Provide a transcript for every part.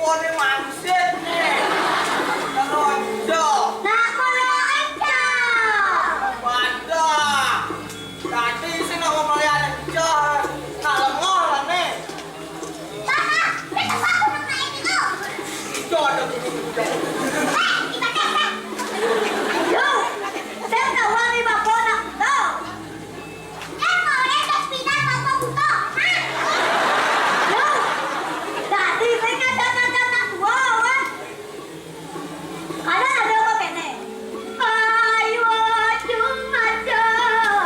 Pone mangsit nih. Kalau aja. Nah, kalau aja. Pada. Tadi sih nak ngomong aja. Nak lengor nih. Bapak, kita aku nama itu. Itu ada begitu. Yo, saya tak wangi bapak nak tahu. Mau ya pindah bapak buto. Yo, tadi saya datang tua, kan? Ada apa kene? Ayo cuma jatuh.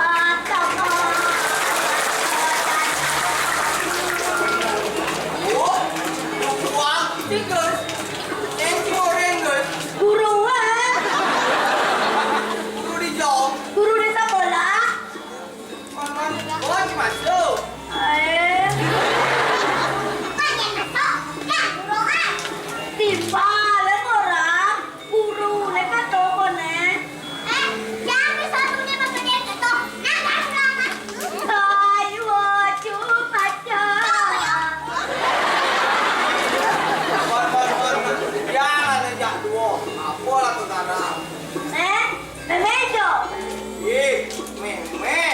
Oh, wah, tikus. Yang goreng guys. Buruan, Guru di jauh. guru di sekolah. Man, oh masuk. Eh, timba le orang guru le kato kone. Jangan satunya maksudnya kato. Ayo cuma jatuh. Jangan ajak dua. Apa lah tu tanah? Memejo. Ih, meme.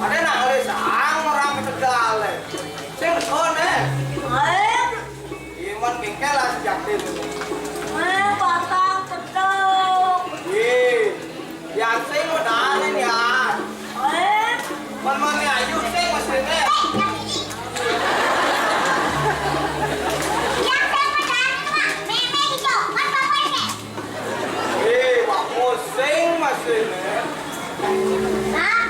Ada nak oleh sang orang Tegal. Sing kon Iman bengkel lah sejak itu. Batang pedok. Ih, yang sing modalin ya. Man ni ayu sing mesinnya. Wapo sing mesinnya. Nah,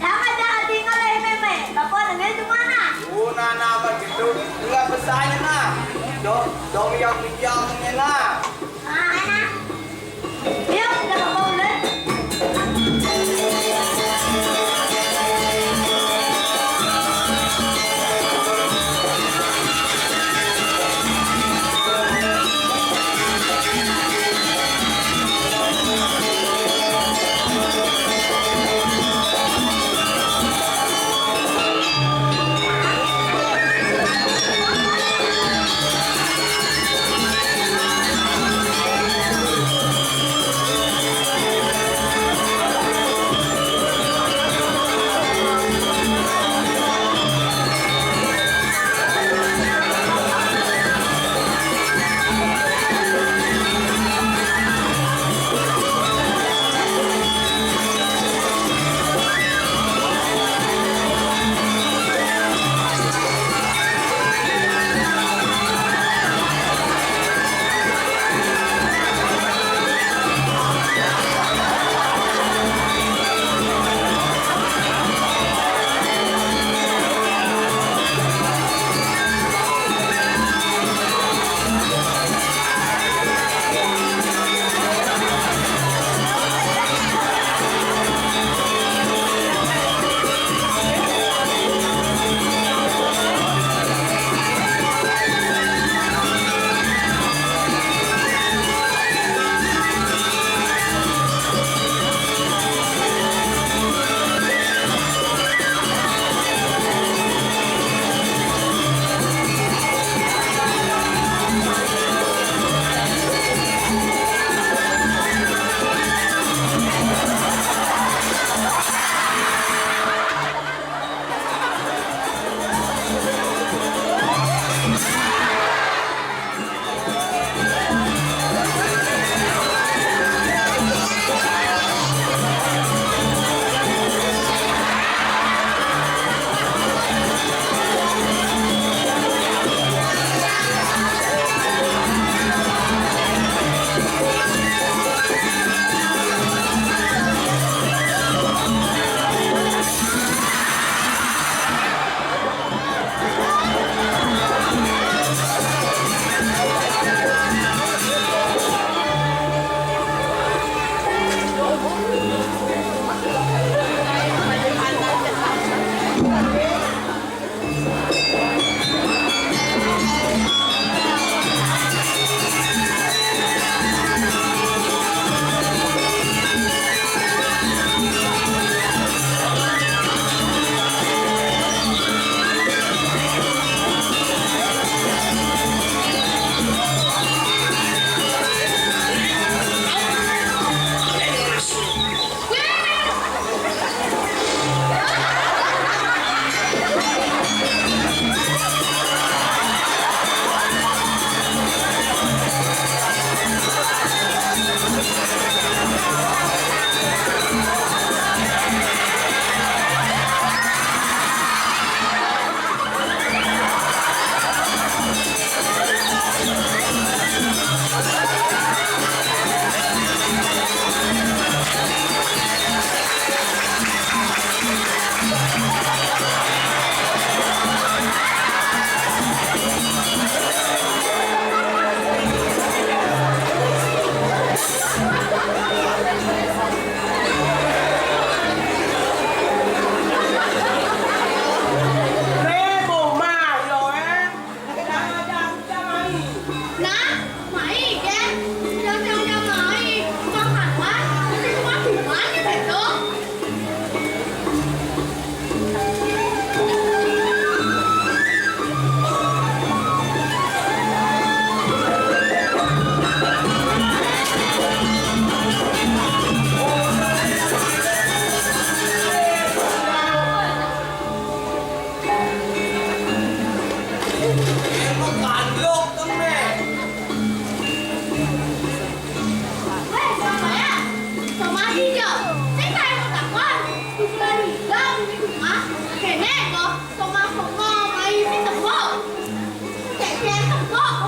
jangan jangan tinggal lagi meme. Bapak dengar itu mana? Nana begitu, enggak besarnya nah. Dong yang nah. Nah, yuk kita bapak ulit.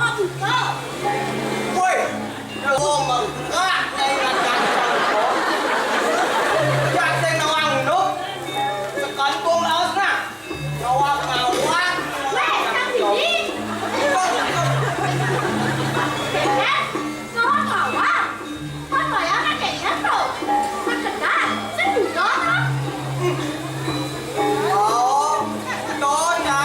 nggak buka. Woi, lo enggak jangan jangan. Jangan nawang nuk. Sekali bom laos na. Nawang nawang. Weh, sang ini. Kayaknya, kau kawan. Kau bayangkan kayaknya tuh. Terkenal, sejuta tuh. Oh, đó nha.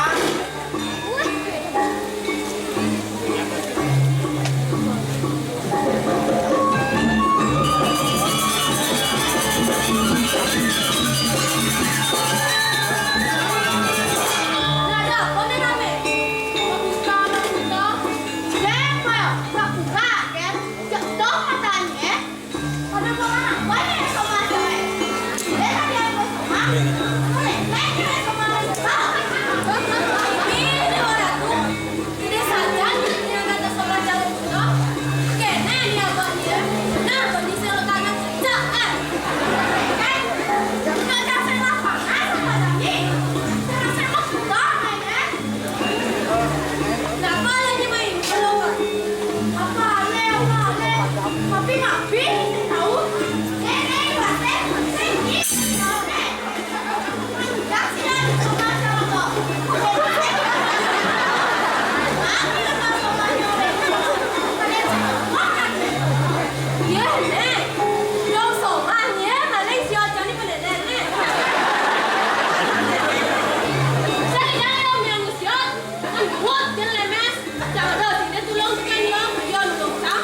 Nggak ada, kau nih rame. Nggak buka. Dek, Maya, nggak buka, kan? Jatuh matanya. Ada kemana? Banyak yang sama cewek. Dek, tadi ada sama. Boleh, naik sama sama. Ini orang tuh. Ini saja yang kata sama cewek itu. Kayaknya ini abangnya. Nah, kondisi letaknya jangan. Kan? Nggak kasih lapangan sama tadi. Karena saya mau buka, kan? Kenapa lagi main belum? Apa le? Tapi ngapain? Tahu? Basah, sini. Tahu deh. Jangan sini sama sama kok. Ambil sama nyore. Kalian makan. Ya le. Yang soalnya Malaysia jadi benar le. Saya yang manusia. Buat dia lemes. Jangan ada tidak tolong sekali yang dia nolong sam.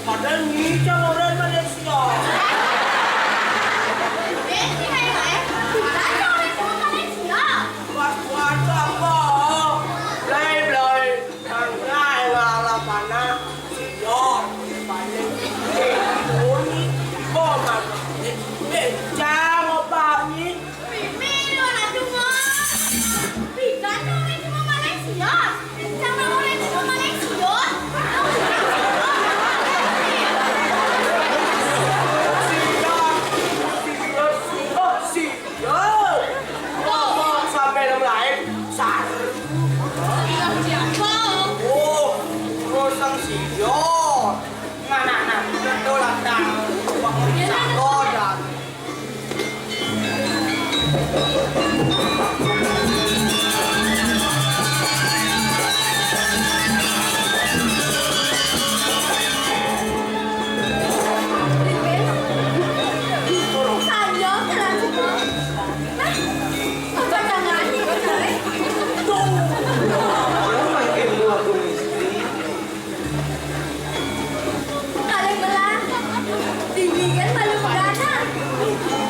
Padahal ngicang orang Malaysia. Buat apa? Lai, thằng gái là pana siot. Paling ini kok mà cha mau bami. Ngomong sampai yang lain sar. Oh, rosang siot. Nah, itu ladang. Bangun sakodan.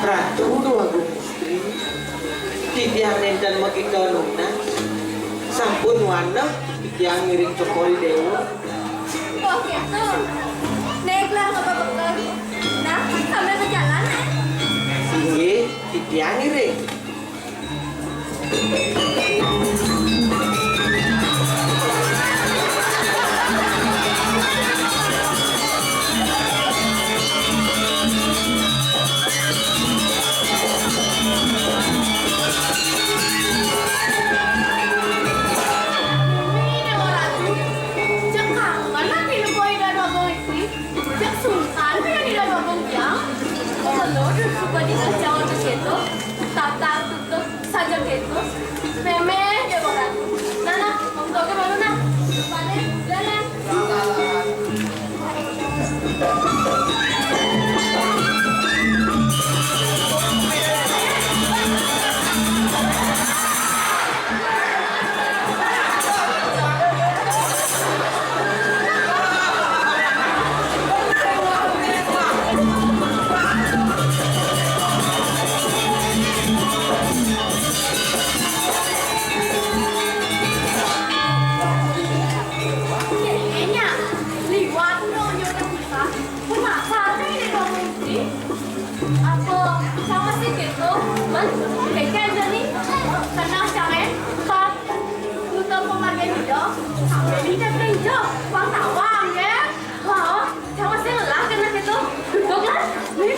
Ratu dua istri. Titiang nenten makita nungna. Sampun wana titiang ngiring cokoli dewa. Oh gitu. Naiklah ke bekal. Nah, sambil berjalan eh. Singgi titiang ngiring. Ini orang tuh. Cekang mana tidak boleh dan abang istri. Cek sultan yang tidak abang yang. Kalau suka dikacau ke situ, tata tutup saja gitu. Meme dia orang. Nana, kamu tahu ke mana nak? Pada jalan. Kayaknya liwat nyonya kita. Kenapa ini kamu istri? Apa sama sih gitu? Man, kayaknya jadi karena cewek top untuk pemakai hijau sampai bisa hijau uang tawang ya. Wah, sama sih lelah kena gitu. Duduklah, ini.